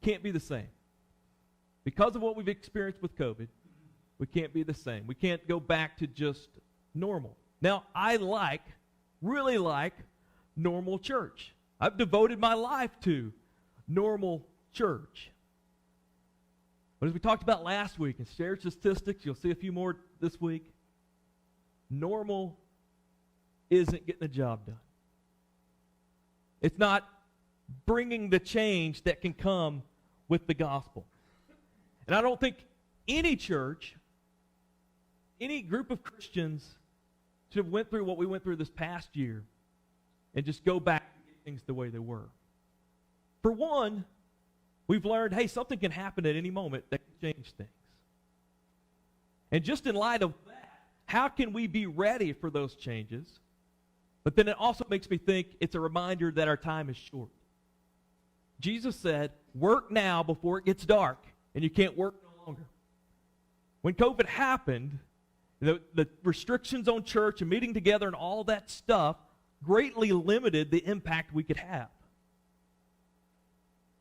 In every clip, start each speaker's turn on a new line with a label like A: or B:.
A: can't be the same. Because of what we've experienced with COVID, we can't be the same. We can't go back to just normal. Now, I really like normal church. I've devoted my life to normal church. But as we talked about last week and shared statistics, you'll see a few more this week, normal isn't getting the job done. It's not bringing the change that can come with the gospel. And I don't think any church, any group of Christians should have went through what we went through this past year and just go back and get things the way they were. For one, we've learned, hey, something can happen at any moment that can change things. And just in light of that, how can we be ready for those changes? But then it also makes me think it's a reminder that our time is short. Jesus said, work now before it gets dark, and you can't work no longer. When COVID happened, the restrictions on church and meeting together and all that stuff greatly limited the impact we could have.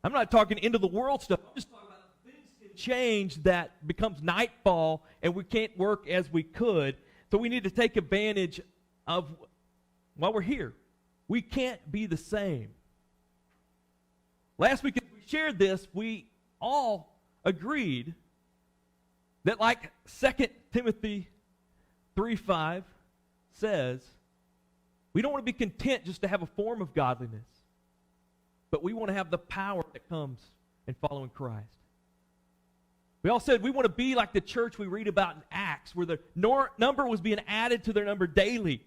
A: I'm not talking end of the world stuff. I'm just talking about things can change that becomes nightfall and we can't work as we could. So we need to take advantage of while we're here. We can't be the same. Last week as we shared this, we all agreed that like 2 Timothy 3:5 says, we don't want to be content just to have a form of godliness, but we want to have the power that comes in following Christ. We all said we want to be like the church we read about in Acts, where the number was being added to their number daily,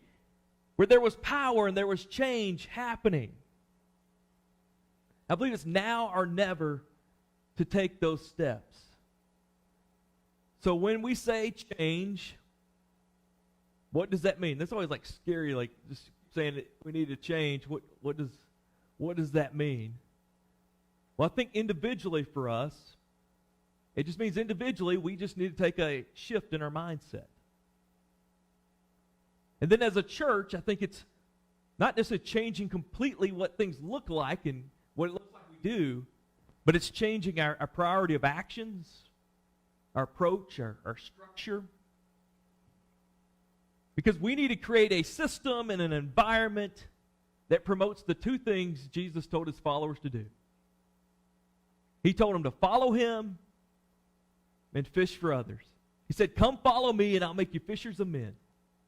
A: where there was power and there was change happening. I believe it's now or never to take those steps. So when we say change, what does that mean? That's always like scary, like just saying that we need to change. What does that mean? Well, I think individually for us, it just means individually we just need to take a shift in our mindset. And then as a church, I think it's not necessarily changing completely what things look like and what it looks like we do, but it's changing our priority of actions, our approach, our structure. Because we need to create a system and an environment that promotes the two things Jesus told his followers to do. He told them to follow him and fish for others. He said, come follow me and I'll make you fishers of men.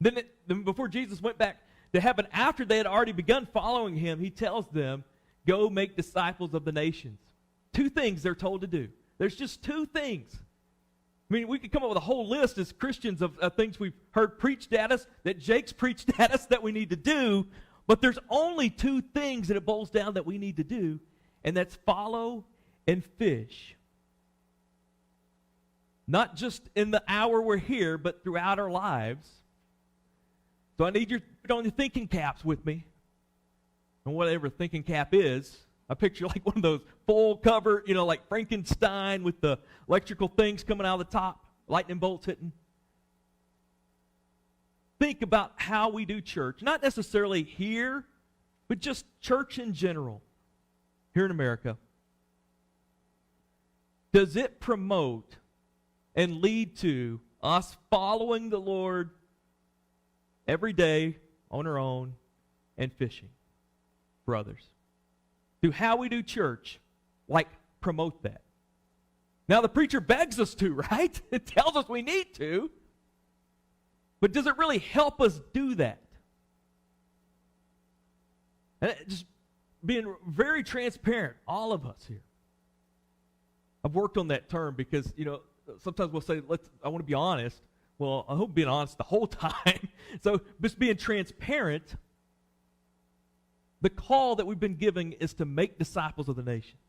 A: Then before Jesus went back to heaven, after they had already begun following him, he tells them, go make disciples of the nations. Two things they're told to do. There's just two things. I mean, we could come up with a whole list as Christians of things we've heard preached at us, that Jake's preached at us that we need to do, but there's only two things that it boils down that we need to do, and that's follow and fish. Not just in the hour we're here, but throughout our lives. So I need you to put on your thinking caps with me. And whatever thinking cap is, I picture like one of those full cover, like Frankenstein with the electrical things coming out of the top, lightning bolts hitting. Think about how we do church. Not necessarily here, but just church in general here in America. Does it promote and lead to us following the Lord every day on our own and fishing for others? Do how we do church, promote that? Now the preacher begs us to, right? It tells us we need to. But does it really help us do that? And just being very transparent, all of us here. I've worked on that term because, sometimes we'll say, I want to be honest. Well, I hope being honest the whole time. So just being transparent. The call that we've been giving is to make disciples of the nations.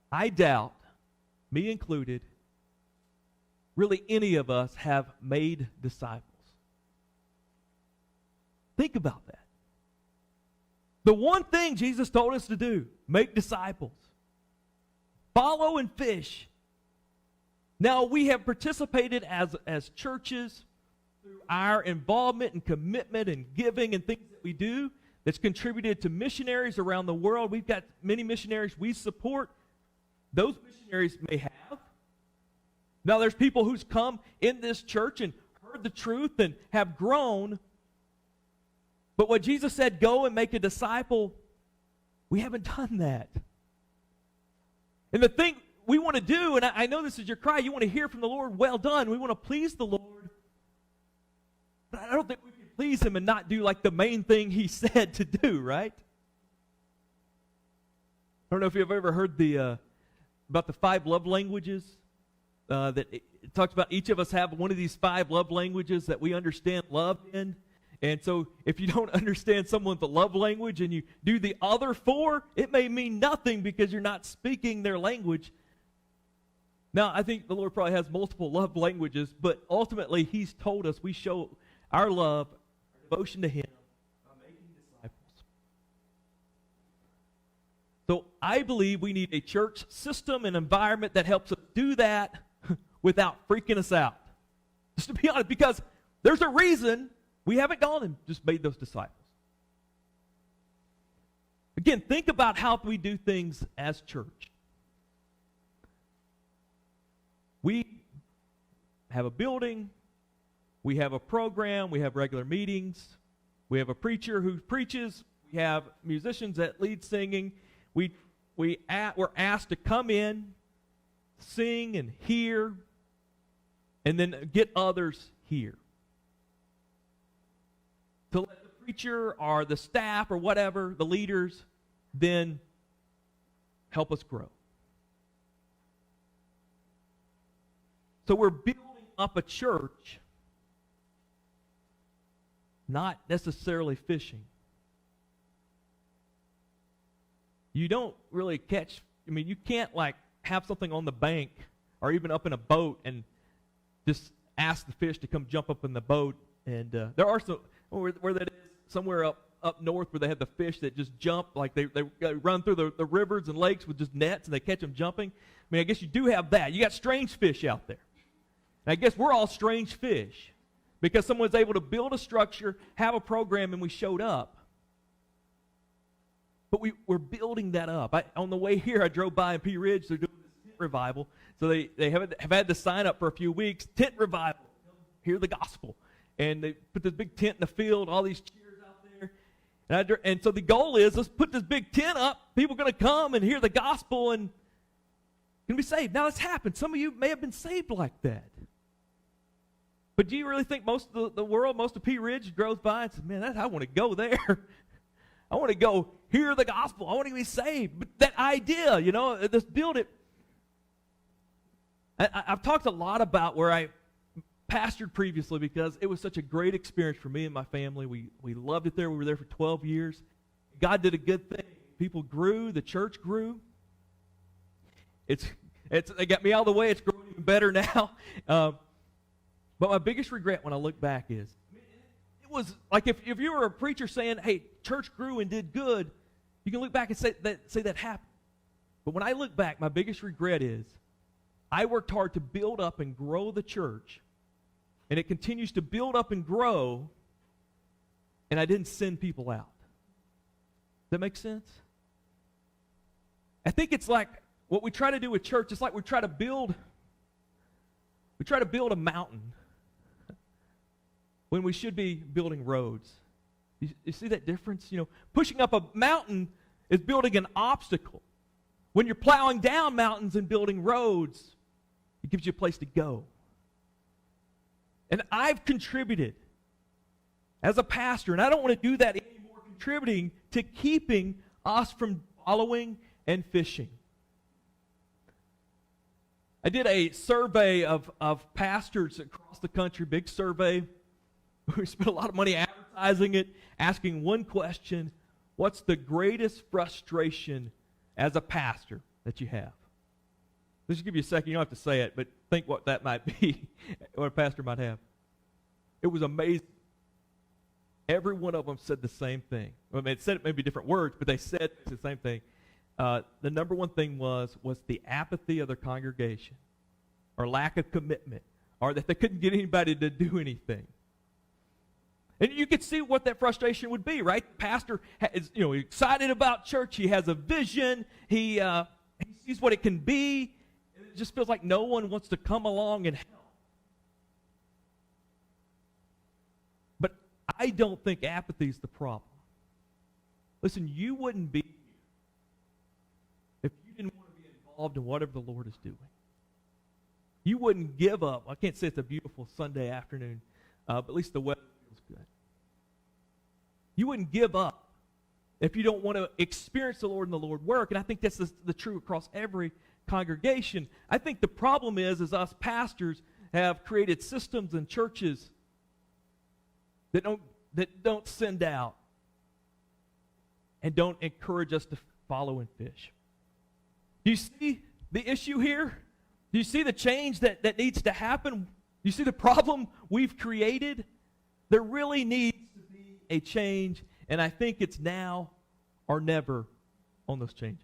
A: I doubt, me included, really any of us have made disciples. Think about that. The one thing Jesus told us to do, make disciples. Follow and fish. Now, we have participated as churches through our involvement and commitment and giving and things that we do that's contributed to missionaries around the world. We've got many missionaries we support. Those missionaries may have. Now, there's people who's come in this church and heard the truth and have grown. But what Jesus said, go and make a disciple, we haven't done that. And the thing we want to do, and I know this is your cry, you want to hear from the Lord, well done. We want to please the Lord. But I don't think we can please him and not do like the main thing he said to do, right? I don't know if you've ever heard about the 5 love languages. That it talks about each of us have one of these 5 love languages that we understand love in. And so if you don't understand someone's love language and you do the other 4, it may mean nothing because you're not speaking their language. Now, I think the Lord probably has multiple love languages, but ultimately he's told us we show our love, our devotion to him by making disciples. So I believe we need a church system and environment that helps us do that without freaking us out. Just to be honest, because there's a reason we haven't gone and just made those disciples. Again, think about how we do things as church. We have a building, we have a program, we have regular meetings, we have a preacher who preaches, we have musicians that lead singing. We're asked to come in, sing and hear, and then get others here. To let the preacher or the staff or whatever, the leaders, then help us grow. So we're building up a church, not necessarily fishing. You don't really catch, you can't like have something on the bank or even up in a boat and just ask the fish to come jump up in the boat. And there are some, where that is, somewhere up north where they have the fish that just jump, like they run through the rivers and lakes with just nets and they catch them jumping. I guess you do have that. You got strange fish out there. And I guess we're all strange fish because someone's able to build a structure, have a program, and we showed up. But we're building that up. On the way here, I drove by in Pea Ridge. They're doing this tent revival. So they have had to sign up for a few weeks. Tent revival. Hear the gospel. And they put this big tent in the field, all these chairs out there. And so the goal is, let's put this big tent up. People are going to come and hear the gospel and going to be saved. Now, it's happened. Some of you may have been saved like that. But do you really think most of the world, most of Pea Ridge goes by and says, man, I want to go there. I want to go hear the gospel. I want to be saved. But that idea, let's build it. I've talked a lot about where I pastored previously because it was such a great experience for me and my family. We loved it there. We were there for 12 years. God did a good thing. People grew. The church grew. They got me out of the way. It's growing even better now. But my biggest regret when I look back is, it was like if you were a preacher saying, hey, church grew and did good, you can look back and say that happened. But when I look back, my biggest regret is I worked hard to build up and grow the church, and it continues to build up and grow, and I didn't send people out. Does that make sense? I think it's like what we try to do with church. It's like we try to build a mountain when we should be building roads. You see that difference? Pushing up a mountain is building an obstacle. When you're plowing down mountains and building roads, it gives you a place to go. And I've contributed as a pastor, and I don't want to do that anymore, contributing to keeping us from following and fishing. I did a survey of pastors across the country, big survey. We spent a lot of money advertising it, asking one question: what's the greatest frustration as a pastor that you have? Let's just give you a second. You don't have to say it, but think what that might be, what a pastor might have. It was amazing. Every one of them said the same thing. It said it maybe different words, but they said the same thing. The number one thing was the apathy of their congregation, or lack of commitment, or that they couldn't get anybody to do anything. And you could see what that frustration would be, right? The pastor is, excited about church. He has a vision. He sees what it can be. And it just feels like no one wants to come along and help. But I don't think apathy is the problem. Listen, you wouldn't be here if you didn't want to be involved in whatever the Lord is doing. You wouldn't give up. I can't say it's a beautiful Sunday afternoon, but at least the weather feels good. You wouldn't give up if you don't want to experience the Lord and the Lord work. And I think that's the true across every congregation. I think the problem is us pastors have created systems and churches that don't send out and don't encourage us to follow and fish. Do you see the issue here? Do you see the change that needs to happen? Do you see the problem we've created? There really needs to be a change, and I think it's now or never on those changes.